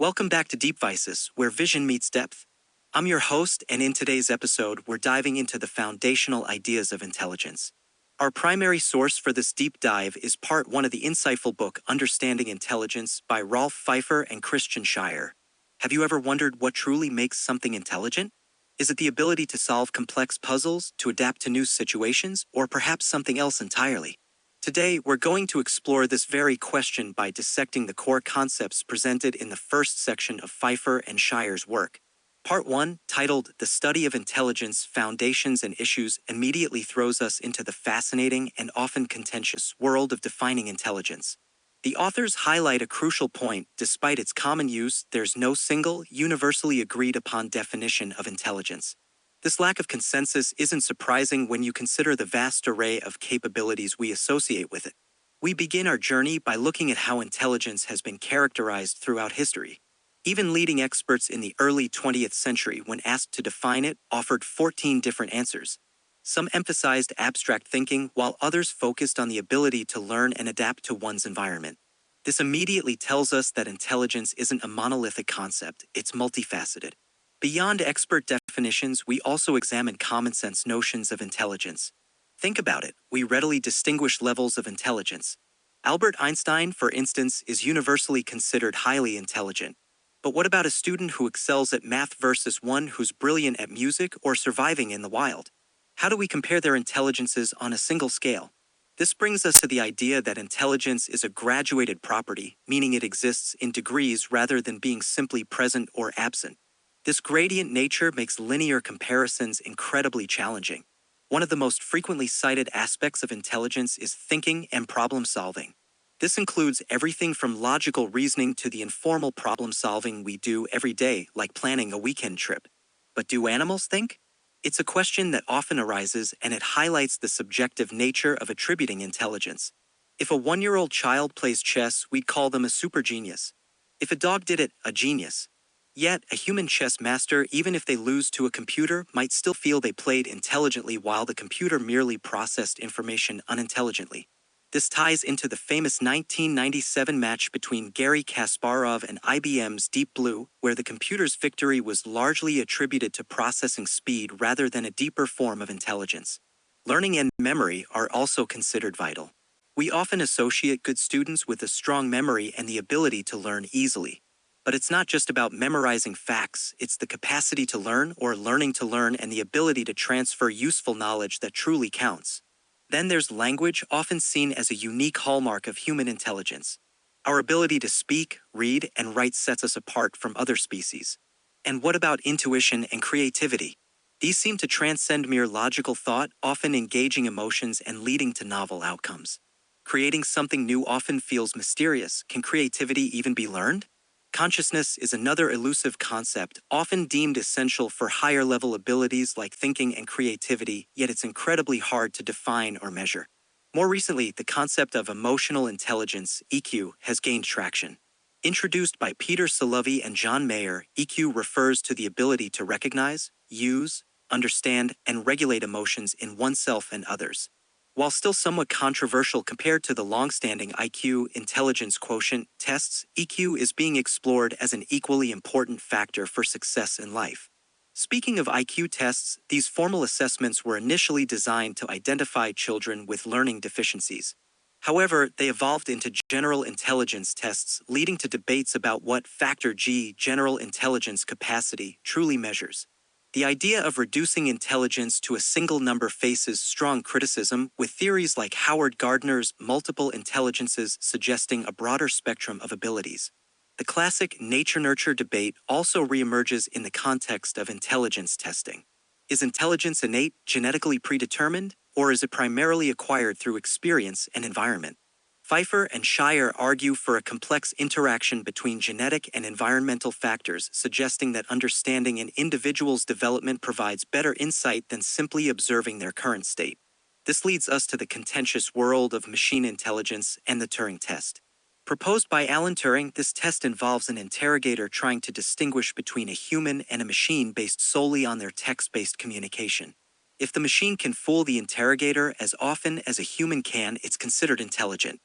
Welcome back to DeepVisus, where vision meets depth. I'm your host, and in today's episode, we're diving into the foundational ideas of intelligence. Our primary source for this deep dive is part one of the insightful book Understanding Intelligence by Rolf, Pfeifer and Scheier. Have you ever wondered what truly makes something intelligent? Is it the ability to solve complex puzzles, to adapt to new situations, or perhaps something else entirely? Today, we're going to explore this very question by dissecting the core concepts presented in the first section of Pfeifer and Scheier's work. Part 1, titled The Study of Intelligence, Foundations and Issues, immediately throws us into the fascinating and often contentious world of defining intelligence. The authors highlight a crucial point: despite its common use, there's no single, universally agreed upon definition of intelligence. This lack of consensus isn't surprising when you consider the vast array of capabilities we associate with it. We begin our journey by looking at how intelligence has been characterized throughout history. Even leading experts in the early 20th century, when asked to define it, offered 14 different answers. Some emphasized abstract thinking, while others focused on the ability to learn and adapt to one's environment. This immediately tells us that intelligence isn't a monolithic concept, it's multifaceted. Beyond expert definitions, we also examine common-sense notions of intelligence. Think about it, we readily distinguish levels of intelligence. Albert Einstein, for instance, is universally considered highly intelligent. But what about a student who excels at math versus one who's brilliant at music or surviving in the wild? How do we compare their intelligences on a single scale? This brings us to the idea that intelligence is a graduated property, meaning it exists in degrees rather than being simply present or absent. This gradient nature makes linear comparisons incredibly challenging. One of the most frequently cited aspects of intelligence is thinking and problem solving. This includes everything from logical reasoning to the informal problem solving we do every day, like planning a weekend trip. But do animals think? It's a question that often arises, and it highlights the subjective nature of attributing intelligence. If a 1-year-old child plays chess, we'd call them a super genius. If a dog did it, a genius. Yet, a human chess master, even if they lose to a computer, might still feel they played intelligently while the computer merely processed information unintelligently. This ties into the famous 1997 match between Garry Kasparov and IBM's Deep Blue, where the computer's victory was largely attributed to processing speed rather than a deeper form of intelligence. Learning and memory are also considered vital. We often associate good students with a strong memory and the ability to learn easily. But it's not just about memorizing facts, it's the capacity to learn or learning to learn and the ability to transfer useful knowledge that truly counts. Then there's language, often seen as a unique hallmark of human intelligence. Our ability to speak, read, and write sets us apart from other species. And what about intuition and creativity? These seem to transcend mere logical thought, often engaging emotions and leading to novel outcomes. Creating something new often feels mysterious. Can creativity even be learned? Consciousness is another elusive concept, often deemed essential for higher-level abilities like thinking and creativity, yet it's incredibly hard to define or measure. More recently, the concept of emotional intelligence, EQ, has gained traction. Introduced by Peter Salovey and John Mayer, EQ refers to the ability to recognize, use, understand, and regulate emotions in oneself and others. While still somewhat controversial compared to the long-standing IQ intelligence quotient tests, EQ is being explored as an equally important factor for success in life. Speaking of IQ tests, these formal assessments were initially designed to identify children with learning deficiencies. However, they evolved into general intelligence tests, leading to debates about what factor G, general intelligence capacity, truly measures. The idea of reducing intelligence to a single number faces strong criticism, with theories like Howard Gardner's multiple intelligences suggesting a broader spectrum of abilities. The classic nature-nurture debate also reemerges in the context of intelligence testing. Is intelligence innate, genetically predetermined, or is it primarily acquired through experience and environment? Pfeifer and Scheier argue for a complex interaction between genetic and environmental factors, suggesting that understanding an individual's development provides better insight than simply observing their current state. This leads us to the contentious world of machine intelligence and the Turing test. Proposed by Alan Turing, this test involves an interrogator trying to distinguish between a human and a machine based solely on their text-based communication. If the machine can fool the interrogator as often as a human can, it's considered intelligent.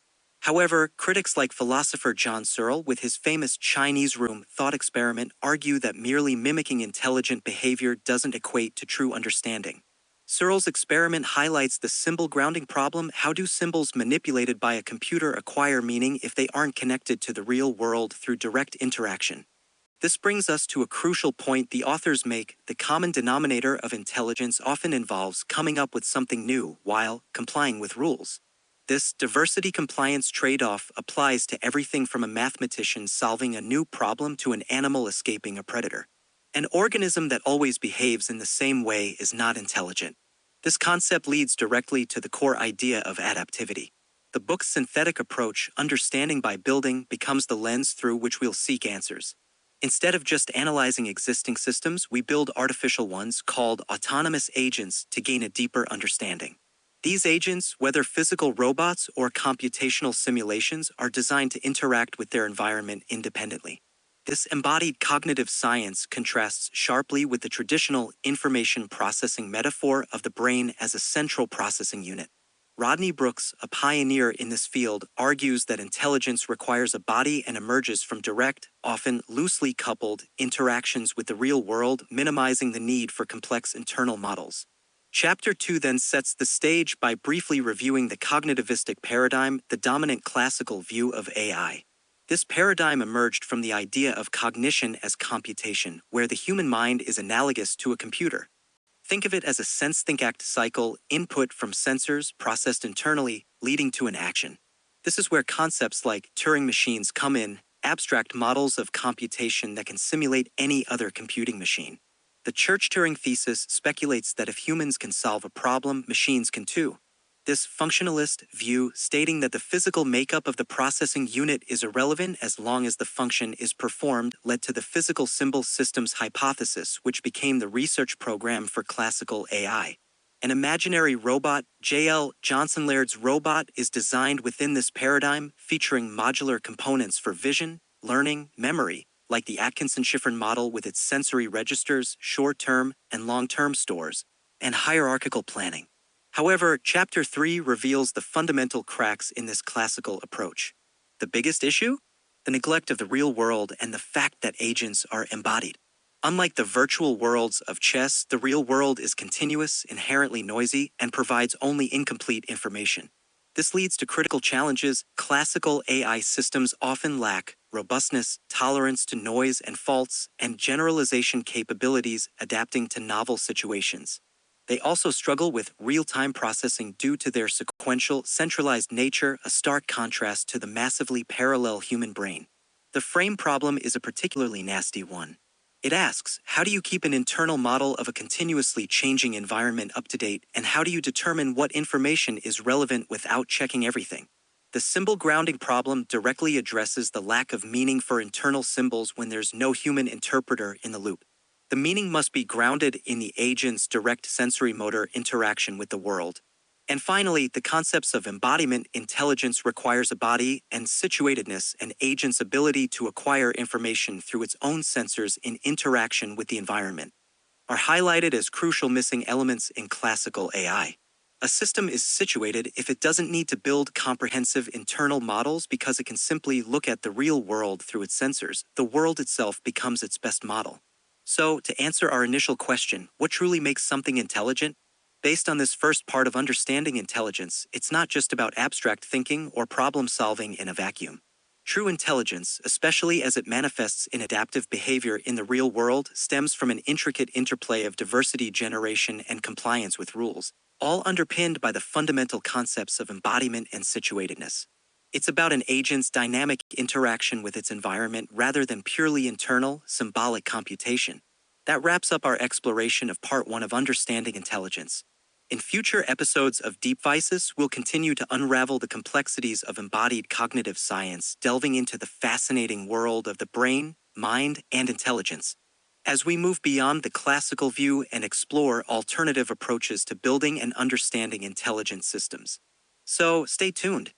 However, critics like philosopher John Searle with his famous Chinese room thought experiment argue that merely mimicking intelligent behavior doesn't equate to true understanding. Searle's experiment highlights the symbol grounding problem. How do symbols manipulated by a computer acquire meaning if they aren't connected to the real world through direct interaction? This brings us to a crucial point the authors make. The common denominator of intelligence often involves coming up with something new while complying with rules. This diversity compliance trade-off applies to everything from a mathematician solving a new problem to an animal escaping a predator. An organism that always behaves in the same way is not intelligent. This concept leads directly to the core idea of adaptivity. The book's synthetic approach, understanding by building, becomes the lens through which we'll seek answers. Instead of just analyzing existing systems, we build artificial ones called autonomous agents to gain a deeper understanding. These agents, whether physical robots or computational simulations, are designed to interact with their environment independently. This embodied cognitive science contrasts sharply with the traditional information processing metaphor of the brain as a central processing unit. Rodney Brooks, a pioneer in this field, argues that intelligence requires a body and emerges from direct, often loosely coupled, interactions with the real world, minimizing the need for complex internal models. Chapter 2 then sets the stage by briefly reviewing the cognitivistic paradigm, the dominant classical view of AI. This paradigm emerged from the idea of cognition as computation, where the human mind is analogous to a computer. Think of it as a sense-think-act cycle, input from sensors processed internally, leading to an action. This is where concepts like Turing machines come in, abstract models of computation that can simulate any other computing machine. The Church-Turing thesis speculates that if humans can solve a problem, machines can too. This functionalist view, stating that the physical makeup of the processing unit is irrelevant as long as the function is performed, led to the physical symbol systems hypothesis, which became the research program for classical AI. An imaginary robot, J.L. Johnson Laird's robot, is designed within this paradigm, featuring modular components for vision, learning, memory, like the Atkinson-Shiffrin model with its sensory registers, short-term and long-term stores, and hierarchical planning. However, Chapter 3 reveals the fundamental cracks in this classical approach. The biggest issue? The neglect of the real world and the fact that agents are embodied. Unlike the virtual worlds of chess, the real world is continuous, inherently noisy, and provides only incomplete information. This leads to critical challenges. Classical AI systems often lack robustness, tolerance to noise and faults, and generalization capabilities adapting to novel situations. They also struggle with real-time processing due to their sequential, centralized nature, a stark contrast to the massively parallel human brain. The frame problem is a particularly nasty one. It asks, how do you keep an internal model of a continuously changing environment up to date, and how do you determine what information is relevant without checking everything? The symbol grounding problem directly addresses the lack of meaning for internal symbols when there's no human interpreter in the loop. The meaning must be grounded in the agent's direct sensory motor interaction with the world. And finally, the concepts of embodiment. Intelligence requires a body, and situatedness, an agent's ability to acquire information through its own sensors in interaction with the environment, are highlighted as crucial missing elements in classical AI. A system is situated if it doesn't need to build comprehensive internal models because it can simply look at the real world through its sensors. The world itself becomes its best model. So, to answer our initial question, what truly makes something intelligent? Based on this first part of understanding intelligence, it's not just about abstract thinking or problem solving in a vacuum. True intelligence, especially as it manifests in adaptive behavior in the real world, stems from an intricate interplay of diversity generation and compliance with rules, all underpinned by the fundamental concepts of embodiment and situatedness. It's about an agent's dynamic interaction with its environment rather than purely internal, symbolic computation. That wraps up our exploration of Part 1 of Understanding Intelligence. In future episodes of DeepVisus, we'll continue to unravel the complexities of embodied cognitive science, delving into the fascinating world of the brain, mind, and intelligence. As we move beyond the classical view and explore alternative approaches to building and understanding intelligent systems. So, stay tuned.